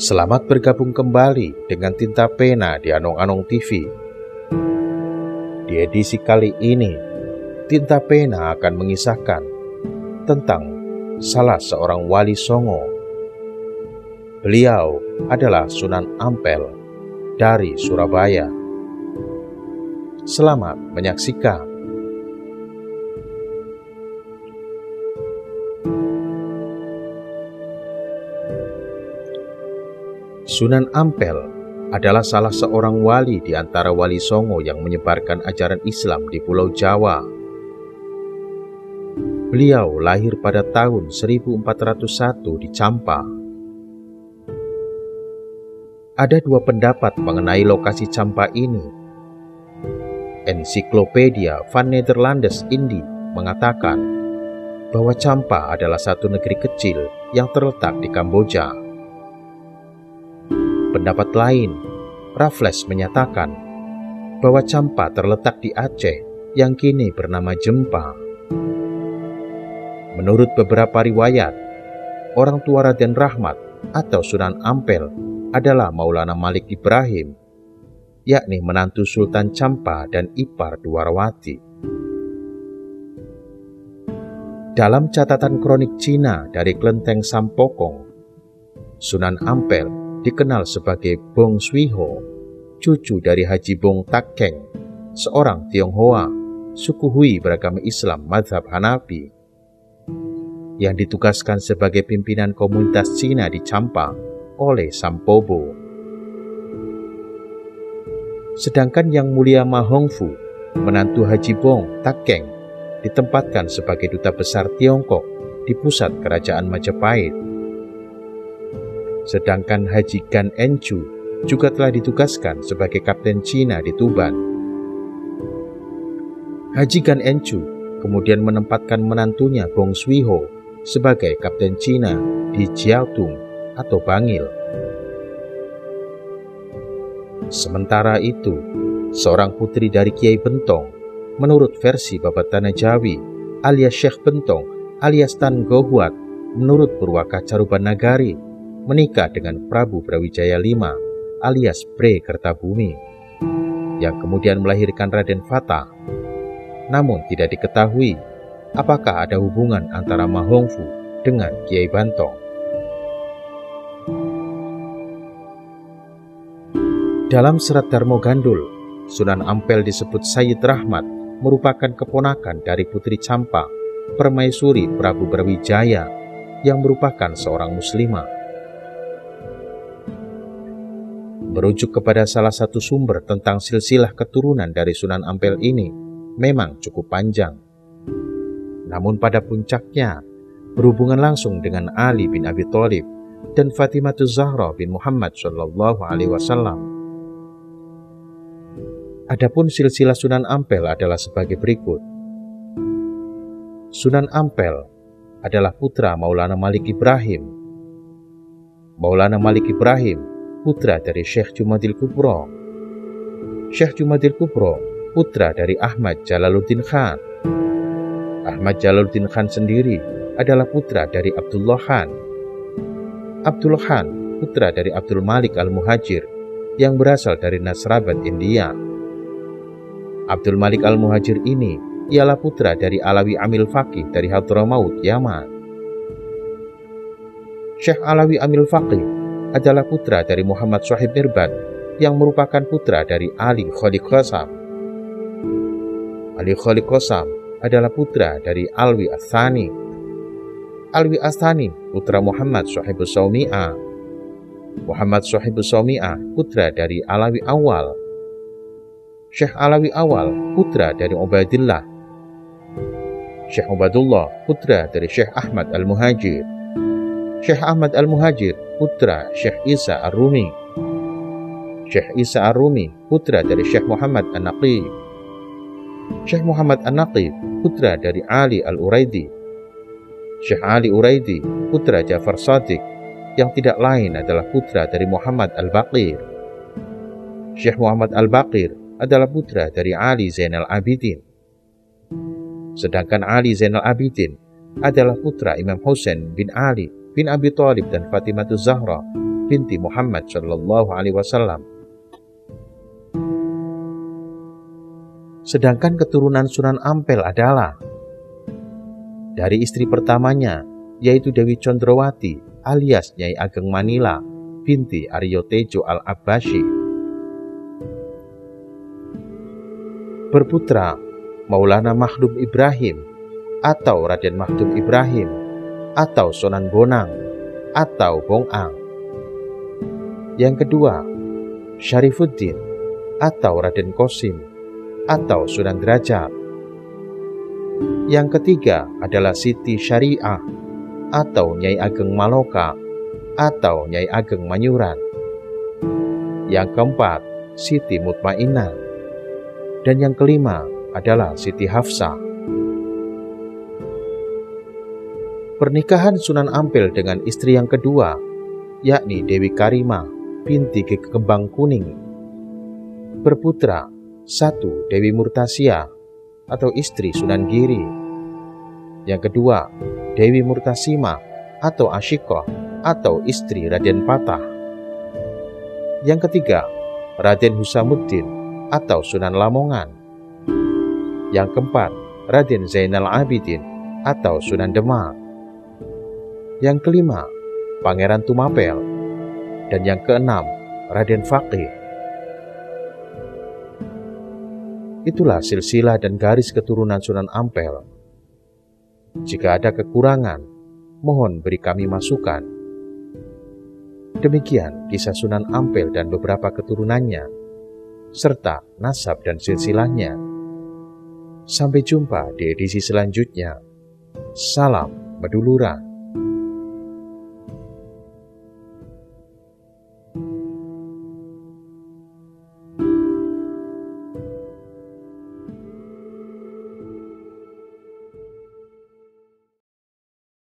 Selamat bergabung kembali dengan Tinta Pena di Anong-Anong TV. Di edisi kali ini, Tinta Pena akan mengisahkan tentang salah seorang wali Songo. Beliau adalah Sunan Ampel dari Surabaya. Selamat menyaksikan. Sunan Ampel adalah salah seorang wali di antara wali Songo yang menyebarkan ajaran Islam di Pulau Jawa. Beliau lahir pada tahun 1401 di Campa. Ada dua pendapat mengenai lokasi Campa ini. Ensiklopedia van Nederlandes Indi mengatakan bahwa Campa adalah satu negeri kecil yang terletak di Kamboja. Pendapat lain, Raffles menyatakan bahwa Campa terletak di Aceh yang kini bernama Jempa. Menurut beberapa riwayat, orang tua Raden Rahmat atau Sunan Ampel adalah Maulana Malik Ibrahim, yakni menantu Sultan Campa dan ipar Dwarawati. Dalam catatan kronik Cina dari Klenteng Sampokong, Sunan Ampel dikenal sebagai Bong Swiho, cucu dari Haji Bong Takkeng, seorang Tionghoa, suku Hui beragama Islam mazhab Hanafi, yang ditugaskan sebagai pimpinan komunitas Cina di Campa oleh Sampobo. Sedangkan Yang Mulia Ma Hongfu, menantu Haji Bong Takkeng, ditempatkan sebagai duta besar Tiongkok di pusat kerajaan Majapahit. Sedangkan Haji Gan Enchu juga telah ditugaskan sebagai kapten Cina di Tuban. Haji Gan Enchu kemudian menempatkan menantunya Bong Swiho sebagai kapten Cina di Jiaotung atau Bangil. Sementara itu, seorang putri dari Kiai Bentong, menurut versi Babat Tanah Jawi alias Syekh Bentong alias Tan Gohuat, menurut Purwaka Caruban Nagari, menikah dengan Prabu Brawijaya V alias Bre Kertabumi, yang kemudian melahirkan Raden Fata. Namun tidak diketahui apakah ada hubungan antara Ma Hongfu dengan Kiai Bantong. Dalam serat Darmo Gandul, Sunan Ampel disebut Sayyid Rahmat merupakan keponakan dari Putri Campa, Permaisuri Prabu Brawijaya, yang merupakan seorang muslimah. Merujuk kepada salah satu sumber tentang silsilah keturunan dari Sunan Ampel ini memang cukup panjang. Namun pada puncaknya berhubungan langsung dengan Ali bin Abi Thalib dan Fatimah Zahra bin Muhammad SAW. Adapun silsilah Sunan Ampel adalah sebagai berikut. Sunan Ampel adalah putra Maulana Malik Ibrahim. Maulana Malik Ibrahim putra dari Syekh Jumadil Kubro. Syekh Jumadil Kubro putra dari Ahmad Jalaluddin Khan. Ahmad Jalaluddin Khan sendiri adalah putra dari Abdullah Khan. Abdullah Khan putra dari Abdul Malik Al-Muhajir yang berasal dari Nasrabad, India. Abdul Malik Al-Muhajir ini ialah putra dari Alawi Amil Faqih dari Hadramaut, Yaman. Syekh Alawi Amil Faqih adalah putra dari Muhammad Shahib Mirbad yang merupakan putra dari Ali Khaliq Qasam. Ali Khaliq Qasam adalah putra dari Alwi Asthani. Alwi Asthani putra Muhammad Shahib Saumi'ah. Muhammad Shahib Saumi'ah putra dari Alawi Awal. Syekh Alawi Awal putra dari Ubaidillah. Syekh Ubadullah putra dari Syekh Ahmad Al-Muhajir. Syekh Ahmad Al-Muhajir putra Syekh Isa Ar-Rumi. Syekh Isa Ar-Rumi putra dari Syekh Muhammad An-Naqib. Syekh Muhammad An-Naqib putra dari Ali Al-Uraidi. Syekh Ali Uraidi putra Ja'far Shadiq yang tidak lain adalah putra dari Muhammad Al-Baqir. Syekh Muhammad Al-Baqir adalah putra dari Ali Zainal Abidin. Sedangkan Ali Zainal Abidin adalah putra Imam Husain bin Ali bin Abi Thalib dan Fatimah Zahra binti Muhammad Shallallahu Alaihi Wasallam. Sedangkan keturunan Sunan Ampel adalah dari istri pertamanya, yaitu Dewi Condrowati alias Nyai Ageng Manila binti Aryo Tejo Al-Abbasyi. Berputra Maulana Makhdum Ibrahim atau Raden Makhdum Ibrahim atau Sunan Bonang atau Bongang. Yang kedua, Syarifuddin atau Raden Qasim atau Sunan Derajat. Yang ketiga adalah Siti Syariah atau Nyai Ageng Maloka atau Nyai Ageng Manyuran. Yang keempat, Siti Mutmainah. Dan yang kelima adalah Siti Hafsah. Pernikahan Sunan Ampel dengan istri yang kedua, yakni Dewi Karimah binti Ki Kembang Kuning, berputra 1. Dewi Murtasia atau istri Sunan Giri. Yang kedua, Dewi Murtasimah atau Asyikoh atau istri Raden Patah. Yang ketiga, Raden Husamuddin atau Sunan Lamongan. Yang keempat, Raden Zainal Abidin atau Sunan Demak. Yang kelima, Pangeran Tumapel. Dan yang keenam, Raden Faqih. Itulah silsilah dan garis keturunan Sunan Ampel. Jika ada kekurangan, mohon beri kami masukan. Demikian kisah Sunan Ampel dan beberapa keturunannya, serta nasab dan silsilahnya. Sampai jumpa di edisi selanjutnya. Salam Maduluran.